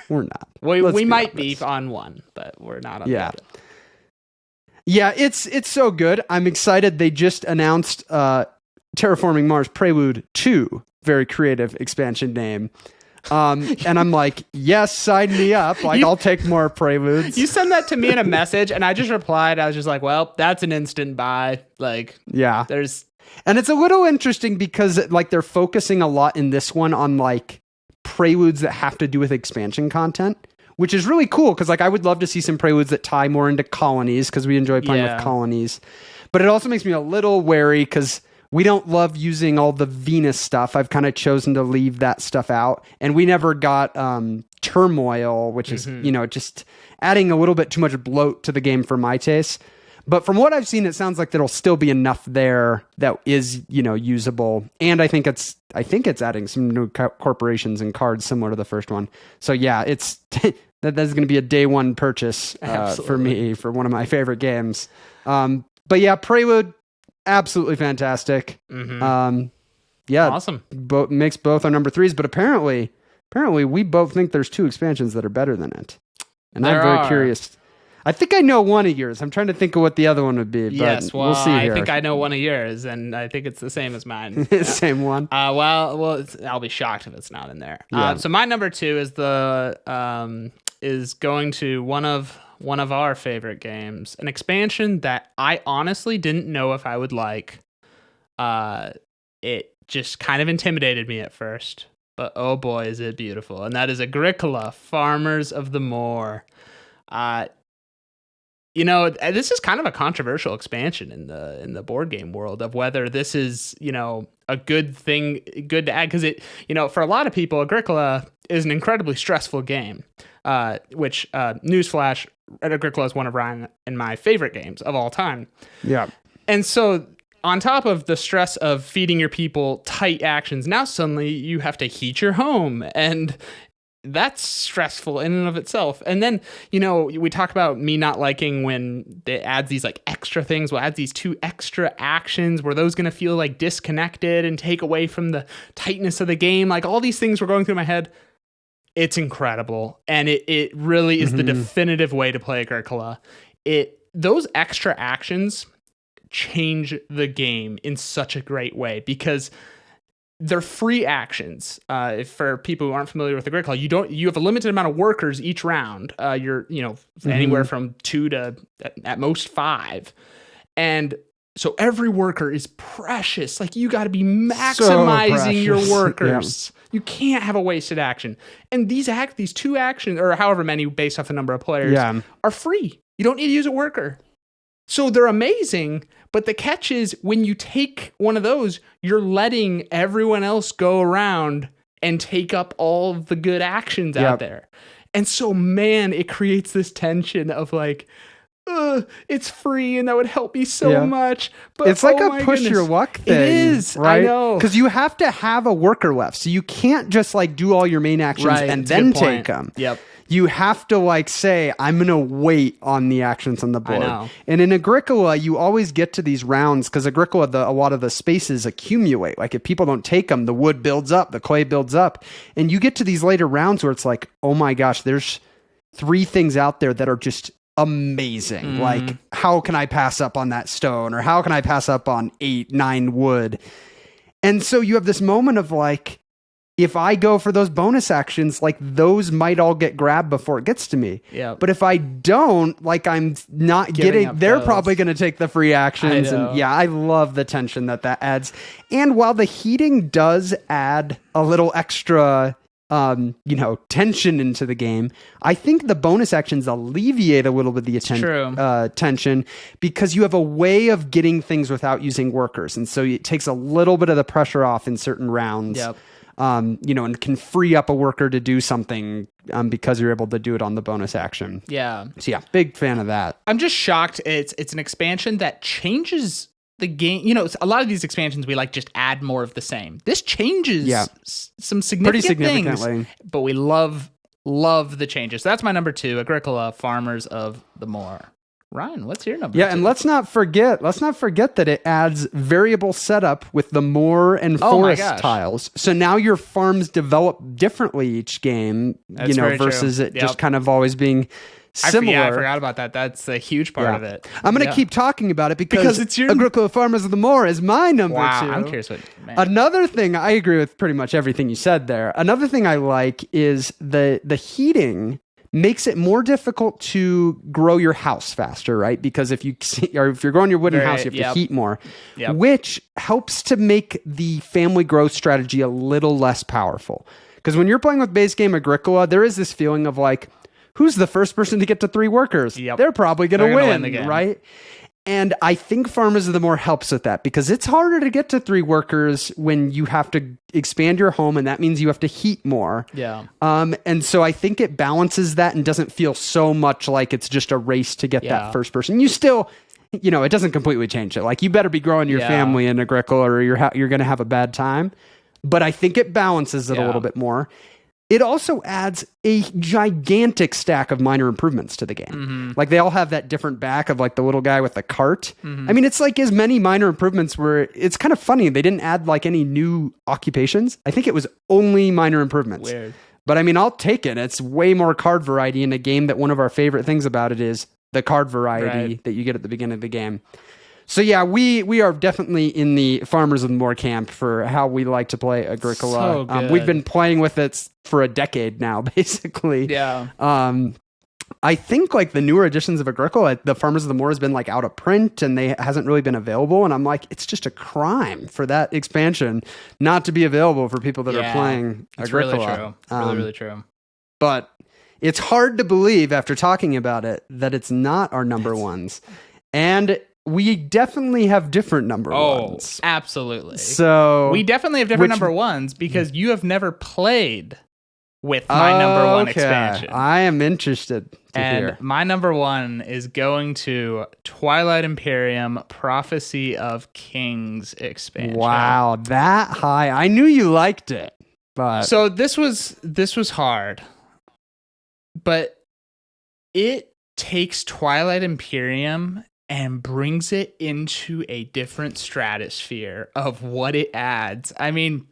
we're not. we might be on one, but we're not on the other. Yeah, it's so good. I'm excited. They just announced Terraforming Mars Prelude 2, very creative expansion name. And I'm like, yes, sign me up. Like, I'll take more Preludes. You send that to me in a message, and I just replied. I was just like, well, that's an instant buy. Like, yeah, and it's a little interesting because like they're focusing a lot in this one on like Preludes that have to do with expansion content, which is really cool. Cause like I would love to see some Preludes that tie more into colonies because we enjoy playing with colonies. But it also makes me a little wary because we don't love using all the Venus stuff. I've kind of chosen to leave that stuff out. And we never got Turmoil, which is, just adding a little bit too much bloat to the game for my taste. But from what I've seen, it sounds like there'll still be enough there that is, usable. And I think it's adding some new corporations and cards similar to the first one. So yeah, it's that's going to be a day one purchase for me for one of my favorite games. But yeah, Prelude, absolutely fantastic. Yeah, awesome. Makes both our number 3s, but apparently we both think there's 2 expansions that are better than it. And I'm very curious. I think I know one of yours. I'm trying to think of what the other one would be. But yes, well, we'll see here. I think I know one of yours, and I think it's the same as mine. Same one. Well, I'll be shocked if it's not in there. Yeah. So my number 2 is is going to one of our favorite games, an expansion that I honestly didn't know if I would like. It just kind of intimidated me at first, but oh boy, is it beautiful! And that is Agricola, Farmers of the Moor. This is kind of a controversial expansion in the board game world of whether this is, a good to add. Because for a lot of people, Agricola is an incredibly stressful game, which, newsflash, Agricola is one of Ryan and my favorite games of all time. Yeah. And so on top of the stress of feeding your people tight actions, now suddenly you have to heat your home, and that's stressful in and of itself. And then, we talk about me not liking when it adds these like extra things. We'll add these 2 extra actions. Were those going to feel like disconnected and take away from the tightness of the game? Like all these things were going through my head. It's incredible. And it really is the definitive way to play Agricola. Those extra actions change the game in such a great way because they're free actions. For people who aren't familiar with Agricola, you have a limited amount of workers each round. You're anywhere from 2 to at most 5, and so every worker is precious. Like you got to be maximizing your workers. Yeah. You can't have a wasted action. And these 2 actions, or however many based off the number of players, are free. You don't need to use a worker. So they're amazing, but the catch is when you take one of those, you're letting everyone else go around and take up all of the good actions out there. And so, man, it creates this tension of like, it's free and that would help me so much. But it's like a push your luck thing. It is, right? I know. Because you have to have a worker left. So you can't just like do all your main actions and then take them. Yep. You have to like say, I'm going to wait on the actions on the board. I know. And in Agricola, you always get to these rounds because Agricola, a lot of the spaces accumulate. Like if people don't take them, the wood builds up, the clay builds up. And you get to these later rounds where it's like, oh my gosh, there's 3 things out there that are just amazing. Like how can I pass up on that stone? Or how can I pass up on 8, 9 wood? And so you have this moment of like, if I go for those bonus actions, like those might all get grabbed before it gets to me. Yeah. But if I don't, like I'm not Giving getting, up they're those. probably going to take the free actions. I know. And yeah, I love the tension that adds. And while the heating does add a little extra, tension into the game, I think the bonus actions alleviate a little bit of the tension because you have a way of getting things without using workers. And so it takes a little bit of the pressure off in certain rounds. Yep. And can free up a worker to do something because you're able to do it on the bonus action. Yeah. So yeah, big fan of that. I'm just shocked. It's an expansion that changes the game. A lot of these expansions we like just add more of the same. This changes some significant things, but we love the changes. So that's my number 2, Agricola, Farmers of the Moor. Ryan, what's your number 2? And let's not forget that it adds variable setup with the moor and forest tiles. So now your farms develop differently each game, versus it just kind of always being similar. I forgot about that. That's a huge part of it. I'm going to keep talking about it because it's your Agricola Farmers of the Moor is my number 2. I'm curious Another thing, I agree with pretty much everything you said there. Another thing I like is the heating makes it more difficult to grow your house faster, right? Because if you're growing your wooden house, you have to heat more, which helps to make the family growth strategy a little less powerful. Because when you're playing with base game Agricola, there is this feeling of like, who's the first person to get to 3 workers? They're probably going to win the game, right? And I think Farmers of the Moor helps with that because it's harder to get to 3 workers when you have to expand your home, and that means you have to heat more. Yeah. And so I think it balances that and doesn't feel so much like it's just a race to get that first person. You still, it doesn't completely change it. Like you better be growing your family in Agricola or you're going to have a bad time. But I think it balances it a little bit more. It also adds a gigantic stack of minor improvements to the game. Mm-hmm. Like they all have that different back of like the little guy with the cart. Mm-hmm. I mean, it's like as many minor improvements where it's kind of funny. They didn't add like any new occupations. I think it was only minor improvements. Weird. But I mean, I'll take it. It's way more card variety in a game that one of our favorite things about it is the card variety that you get at the beginning of the game. So yeah, we are definitely in the Farmers of the Moor camp for how we like to play Agricola. So we've been playing with it for a decade now, basically. Yeah. I think like the newer editions of Agricola, the Farmers of the Moor has been like out of print and they hasn't really been available. And I'm like, it's just a crime for that expansion not to be available for people that are playing Agricola. It's really true. Really true. But it's hard to believe after talking about it that it's not our number ones. And we definitely have different number ones. Absolutely. So we definitely have different number ones because you have never played with my number 1 expansion. I am interested to hear. My number 1 is going to Twilight Imperium Prophecy of Kings expansion. Wow, that high. I knew you liked it. But so this was hard. But it takes Twilight Imperium and brings it into a different stratosphere of what it adds. I mean,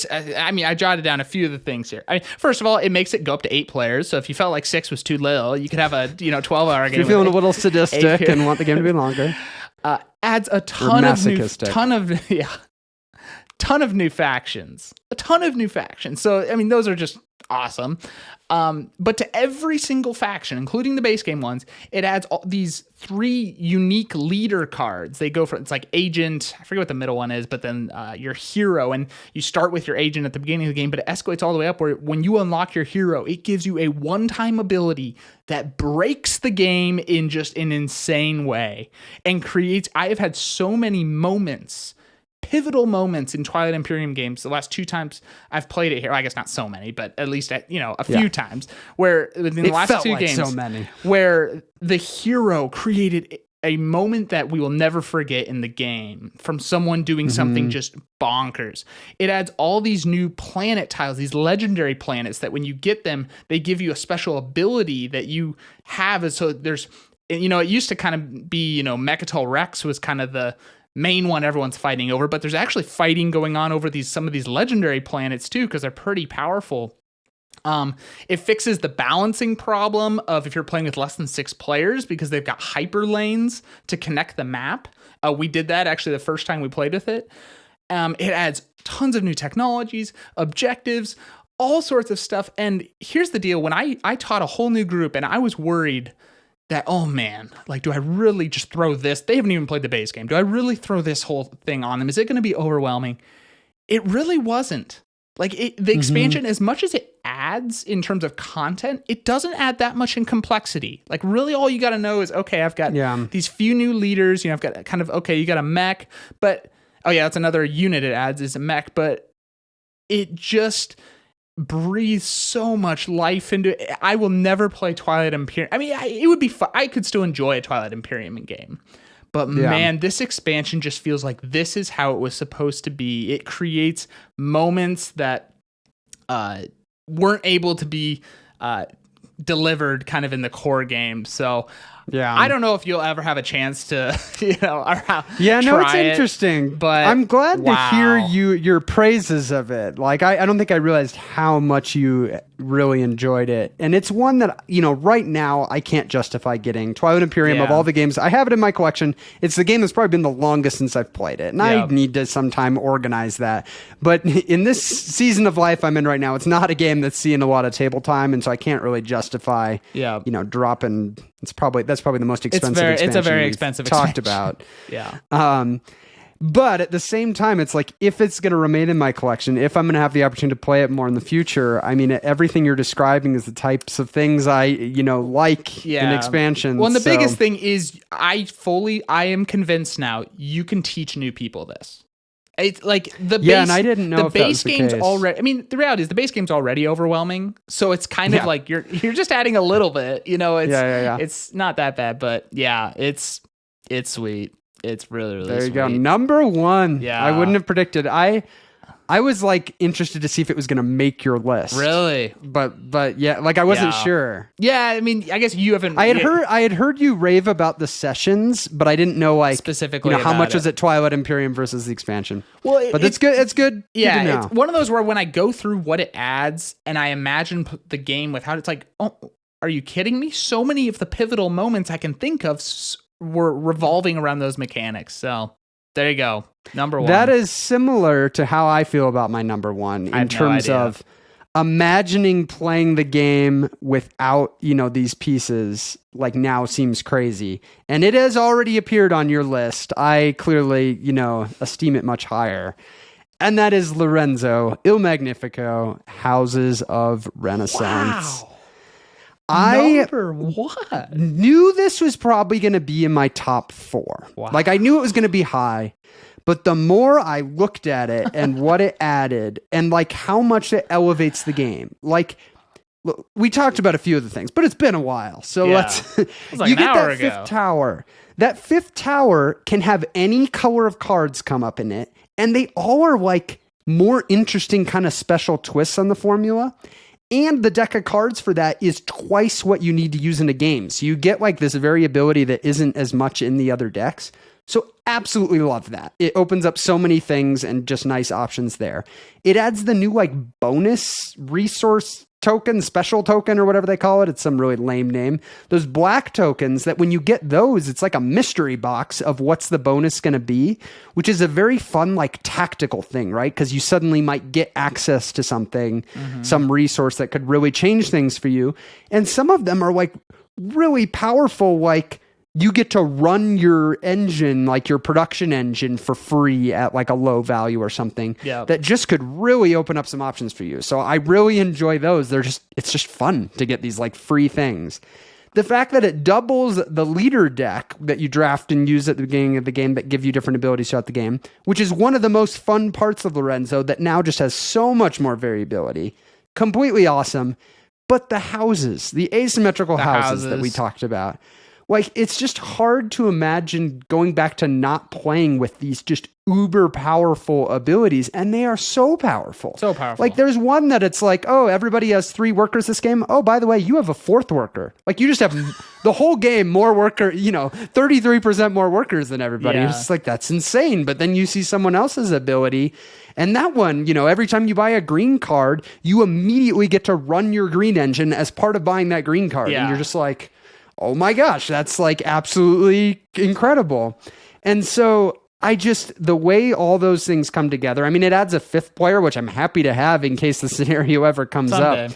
I jotted down a few of the things here. First of all, it makes it go up to 8 players. So if you felt like 6 was too little, you could have a 12-hour game. If you're feeling a little sadistic and want the game to be longer, adds a ton of new factions. A ton of new factions. So I mean, those are just awesome. But to every single faction, including the base game ones, it adds all these 3 unique leader cards. They go for, it's like agent, I forget what the middle one is, but then your hero, and you start with your agent at the beginning of the game, but it escalates all the way up where when you unlock your hero, it gives you a one-time ability that breaks the game in just an insane way and creates, I have had so many moments, pivotal moments in Twilight Imperium games the last 2 times I've played it here. I guess not so many, but at least a few times where within the last 2 games, so many, where the hero created a moment that we will never forget in the game from someone doing something just bonkers. It adds all these new planet tiles, these legendary planets that when you get them, they give you a special ability that you have. And so there's, it used to kind of be, Mechatol Rex was kind of the main one everyone's fighting over, but there's actually fighting going on over some of these legendary planets too, because they're pretty powerful. It fixes the balancing problem of if you're playing with less than 6 players because they've got hyper lanes to connect the map. We did that actually the first time we played with it. It adds tons of new technologies, objectives, all sorts of stuff. And here's the deal. When I taught a whole new group and I was worried that, oh man, like, do I really just throw this? They haven't even played the base game. Do I really throw this whole thing on them? Is it going to be overwhelming? It really wasn't. Like, the expansion, as much as it adds in terms of content, it doesn't add that much in complexity. Like, really all you got to know is, okay, I've got these few new leaders. I've got kind of, okay, you got a mech, but, oh yeah, that's another unit it adds is a mech, but it just breathes so much life into it. I will never play Twilight Imperium. I mean, it would be fun. I could still enjoy a Twilight Imperium game. But man, this expansion just feels like this is how it was supposed to be. It creates moments that weren't able to be delivered kind of in the core game. So I don't know if you'll ever have a chance to, it's interesting. But I'm glad to hear your praises of it. Like, I don't think I realized how much you really enjoyed it. And it's one that, right now I can't justify getting. Twilight Imperium, of all the games, I have it in my collection. It's the game that's probably been the longest since I've played it. And I need to sometime organize that. But in this season of life I'm in right now, it's not a game that's seeing a lot of table time. And so I can't really justify, dropping. That's probably the most expensive expansion it's a very expensive talked expansion. about. But at the same time, it's like, if it's going to remain in my collection, if I'm going to have the opportunity to play it more in the future, I mean, everything you're describing is the types of things I, like in expansions. Well, and the biggest thing is I am convinced now you can teach new people this. It's like the base, and I didn't know the if base that was game's the case. already. I mean, the reality is the base game's already overwhelming, so it's kind of like you're just adding a little bit. It's not that bad, but it's sweet. It's really, really there sweet. you go. Number one. Yeah. I wouldn't have predicted. I was like interested to see if it was going to make your list. Really? But yeah, like I wasn't sure. Yeah, I mean, I guess you haven't. I had heard you rave about the sessions, but I didn't know specifically how much was it Twilight Imperium versus the expansion. Well, but it's good. It's good. Yeah, it's one of those where when I go through what it adds and I imagine the game with how it's like, oh, are you kidding me? So many of the pivotal moments I can think of were revolving around those mechanics. So there you go. Number one. That is similar to how I feel about my number one in terms of imagining playing the game without, these pieces, like, now seems crazy. And it has already appeared on your list. I clearly, esteem it much higher. And that is Lorenzo Il Magnifico, Houses of Renaissance. Wow. Number what? Knew this was probably going to be in my top 4. Wow. Like, I knew it was going to be high, but the more I looked at it and what it added and like how much it elevates the game, like, look, we talked about a few of the things, but it's been a while. So let's, like you get that ago. fifth tower. That fifth tower can have any color of cards come up in it. And they all are like more interesting kind of special twists on the formula. And the deck of cards for that is twice what you need to use in a game. So you get like this variability that isn't as much in the other decks. So absolutely love that. It opens up so many things and just nice options there. It adds the new like bonus resource token, special token, or whatever they call it. It's some really lame name. Those black tokens that when you get those, it's like a mystery box of what's the bonus going to be, which is a very fun, like tactical thing, right? Because you suddenly might get access to something, some resource that could really change things for you. And some of them are like really powerful, like you get to run your engine, like your production engine, for free at like a low value or something. That just could really open up some options for you. So I really enjoy those. It's just fun to get these like free things. The fact that it doubles the leader deck that you draft and use at the beginning of the game that give you different abilities throughout the game, which is one of the most fun parts of Lorenzo that now just has so much more variability. Completely awesome. But the houses, the asymmetrical houses that we talked about, like, it's just hard to imagine going back to not playing with these just uber powerful abilities. And they are so powerful. So powerful. Like, there's one that it's like, oh, everybody has 3 workers this game. Oh, by the way, you have a 4th worker. Like, you just have the whole game more 33% more workers than everybody. Yeah. It's just like, that's insane. But then you see someone else's ability. And that one, every time you buy a green card, you immediately get to run your green engine as part of buying that green card. Yeah. And you're just like, oh my gosh, that's like absolutely incredible. And so the way all those things come together, I mean, it adds a fifth player, which I'm happy to have in case the scenario ever comes Someday. up.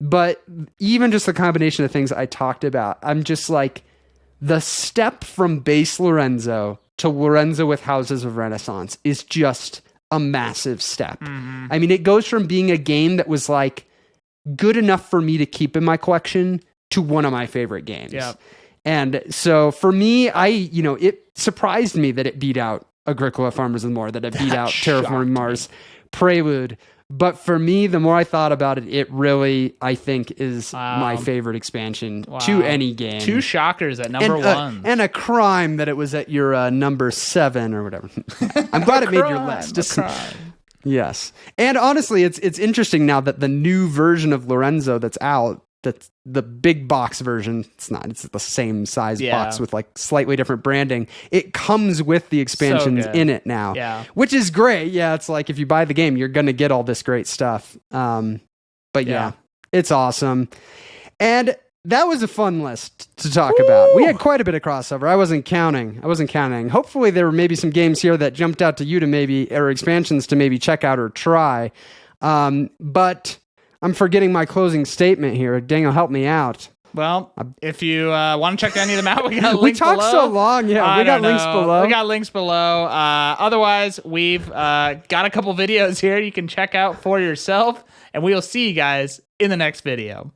But even just the combination of things I talked about, I'm just like, the step from base Lorenzo to Lorenzo with Houses of Renaissance is just a massive step. I mean, it goes from being a game that was like good enough for me to keep in my collection to one of my favorite games. Yeah. And so for me, it surprised me that it beat out Agricola Farmers and More, that it beat out Terraforming Mars Prelude. But for me, the more I thought about it, it really, I think, is my favorite expansion to any game. 2 shockers at number 1. And a crime that it was at your number 7 or whatever. I'm glad it made your list. Yes. And honestly, it's interesting now that the new version of Lorenzo that's out, that's the big box version, it's the same size box with like slightly different branding. It comes with the expansions in it now, which is great. Yeah, it's like if you buy the game, you're going to get all this great stuff. But yeah, it's awesome. And that was a fun list to talk about. We had quite a bit of crossover. I wasn't counting. Hopefully there were maybe some games here that jumped out to you or expansions to maybe check out or try. But I'm forgetting my closing statement here. Daniel, help me out. Well, if you want to check any of them out, we got links we talked below. so long. Yeah, we got links below. We got links below. Otherwise, we've got a couple videos here you can check out for yourself, and we will see you guys in the next video.